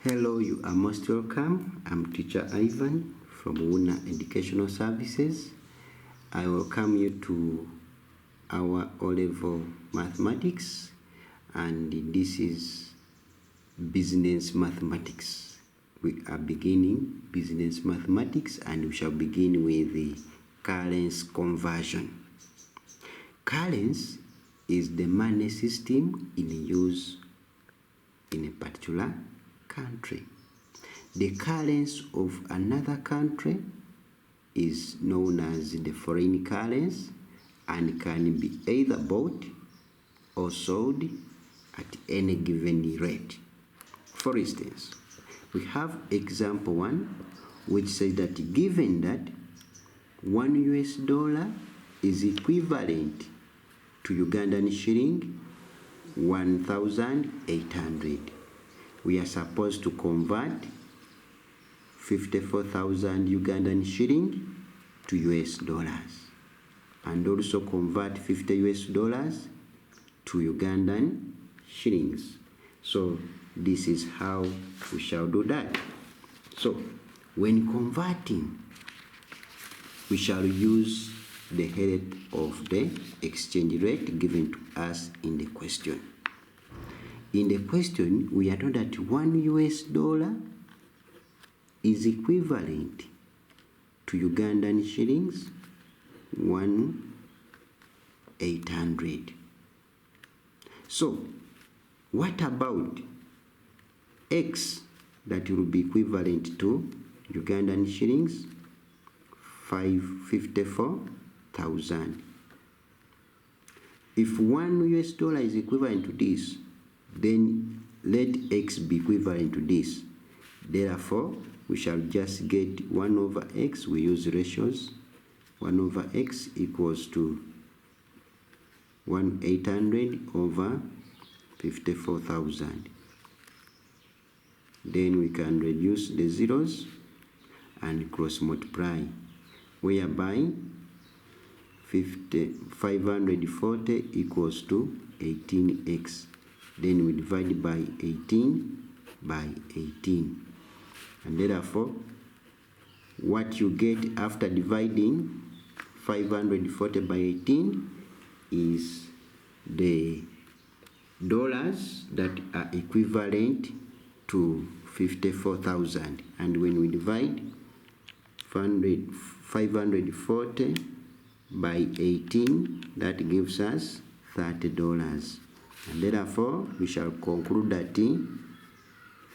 Hello, you are most welcome. I'm teacher Ivan from Wuuna Educational Services. I welcome you to our O-level mathematics, and this is business mathematics. We are beginning business mathematics, and we shall begin with the currency conversion. Currency is the money system in use in a particular country. The currency of another country is known as the foreign currency and can be either bought or sold at any given rate. For instance, we have example 1, which says that given that $1 is equivalent to Ugandan shilling 1,800. We are supposed to convert 54,000 Ugandan shilling to US dollars, and also convert 50 US dollars to Ugandan shillings. So this is how we shall do that. So when converting, we shall use the head of the exchange rate given to us in the question. In the question, we are told that $1 is equivalent to Ugandan shillings 1,800. So, what about X that will be equivalent to Ugandan shillings 54,000? If $1 is equivalent to this, then let X be equivalent to this. Therefore, we shall just get 1 over X. We use ratios. 1 over X equals to 1,800 over 54,000. Then we can reduce the zeros and cross multiply, whereby 540 equals to 18x. Then we divide by 18 by 18. And therefore, what you get after dividing 540 by 18 is the dollars that are equivalent to 54,000. And when we divide 540 by 18, that gives us $30. And therefore, we shall conclude that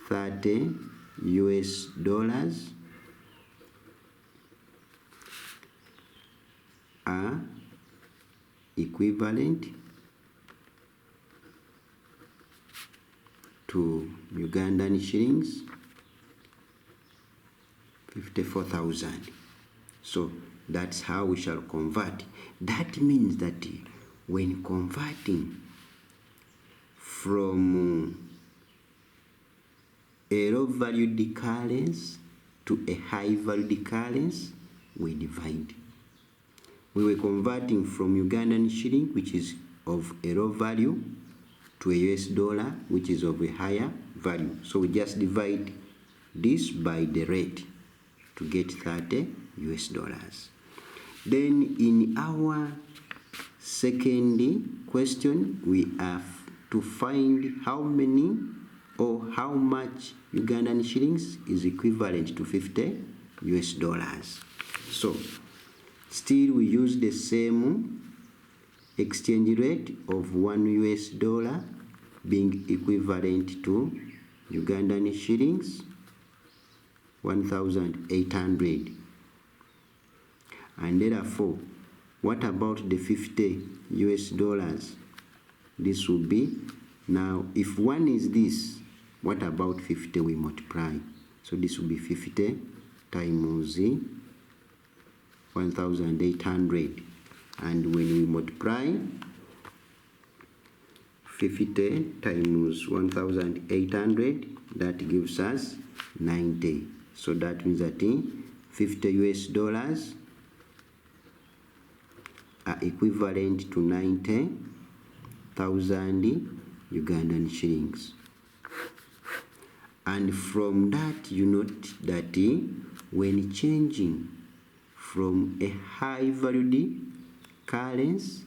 $30 are equivalent to Ugandan shillings 54,000. So that's how we shall convert. That means that when converting from a low valued currency to a high valued currency, we divide. We were converting from Ugandan shilling, which is of a low value, to a US dollar, which is of a higher value. So we just divide this by the rate to get 30 US dollars. Then in our second question, we have to find how many or how much Ugandan shillings is equivalent to 50 US dollars. So still we use the same exchange rate of $1 being equivalent to Ugandan shillings 1,800. And therefore, what about the 50 US dollars? This will be, now if 1 is this, what about 50? We multiply. So this will be 50 times 1,800. And when we multiply 50 times 1,800, that gives us 90. So that means that 50 US dollars are equivalent to 90,000 Ugandan shillings. And from that, you note that when changing from a high valued currency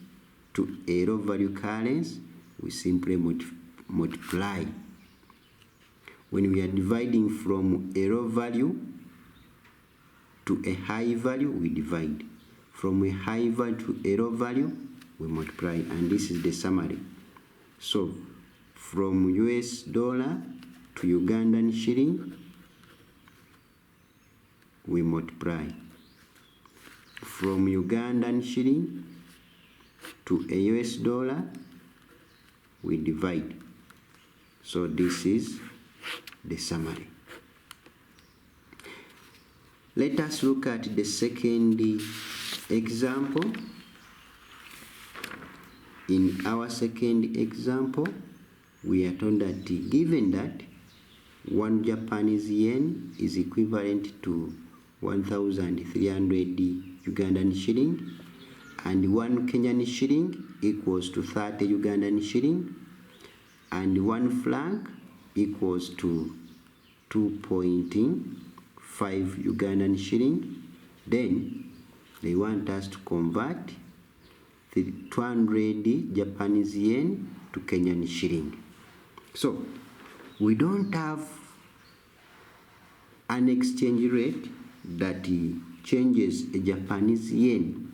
to a low value currency, we simply multiply. When we are dividing from a low value to a high value, we divide. From a high value to a low value, we multiply. And this is the summary. So from US dollar to Ugandan shilling, we multiply. From Ugandan shilling to a US dollar, we divide. So this is the summary. Let us look at the second example. In our second example, we are told that given that 1 Japanese yen is equivalent to 1,300 Ugandan shilling, and 1 Kenyan shilling equals to 30 Ugandan shilling, and 1 franc equals to 2.5 Ugandan shilling, then they want us to convert 200 Japanese yen to Kenyan shilling. So we don't have an exchange rate that changes a Japanese yen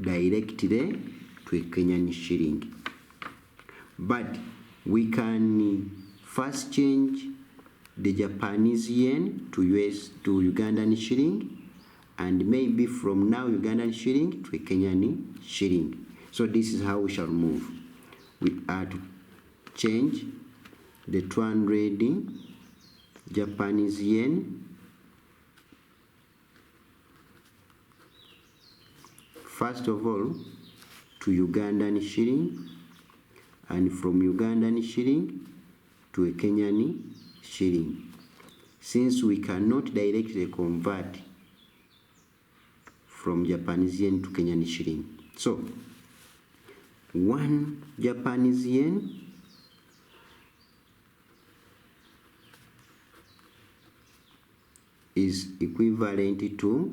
directly to a Kenyan shilling, but we can first change the Japanese yen to Ugandan shilling, and maybe from now Ugandan shilling to a Kenyan shilling. So this is how we shall move. We are to change the 200 Japanese yen first of all to Ugandan shilling, and from Ugandan shilling to a Kenyan shilling. Since we cannot directly convert from Japanese yen to Kenyan shilling, so 1 Japanese yen is equivalent to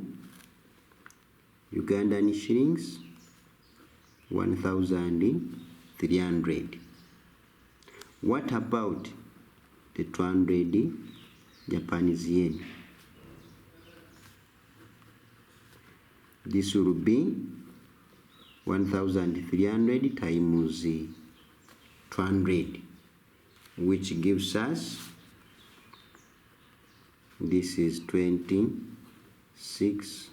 Ugandan shillings 1,300. What about the 200 Japanese yen? This will be 1,300 times 200, which gives us, this is 26.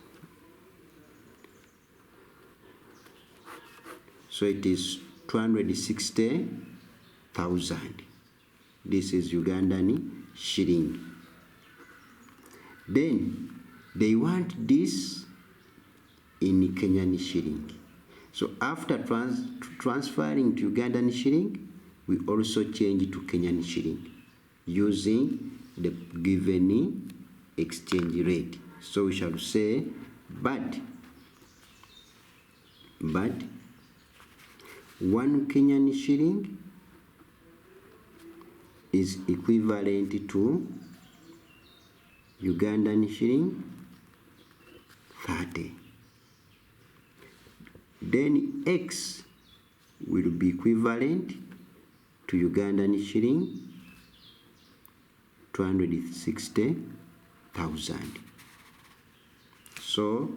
So it is 260,000. This is Ugandan shilling. Then they want this in Kenyan shilling. So after transferring to Ugandan shilling, we also change to Kenyan shilling using the given exchange rate. So we shall say, but 1 Kenyan shilling is equivalent to Ugandan shilling 30. Then X will be equivalent to Ugandan shilling 260,000. So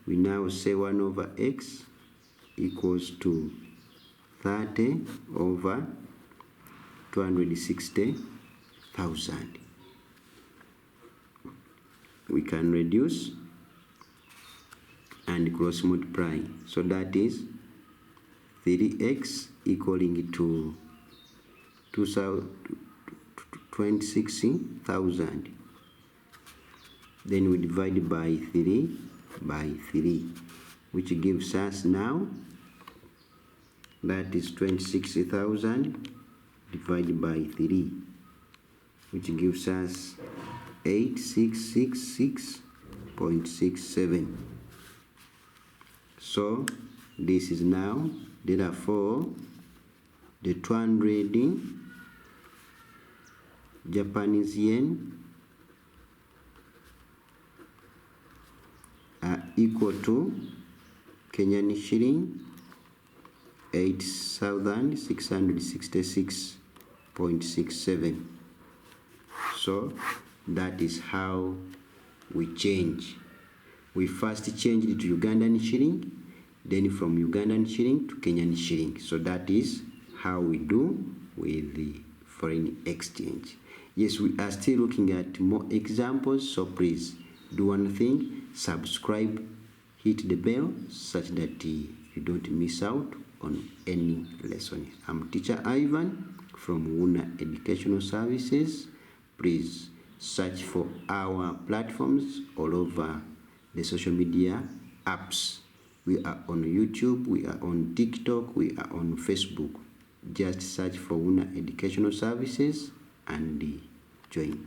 we now say 1 over X equals to 30 over 260,000. We can reduce and cross multiply. So that is 3x equaling to 26,000. Then we divide by 3, which gives us now, that is 26,000 divided by 3, which gives us 8666.67. So this is now, therefore, the 200 Japanese yen are equal to Kenyan shilling 8,666.67. So that is how we change. We first changed it to Ugandan shilling, then from Ugandan shilling to Kenyan shilling. So that is how we do with the foreign exchange. Yes, we are still looking at more examples, so please do one thing: subscribe, hit the bell such that you don't miss out on any lesson. I'm Teacher Ivan from Wuuna Educational Services. Please search for our platforms all over the social media apps. We are on YouTube, we are on TikTok, we are on Facebook. Just search for Wuuna Educational Services and join.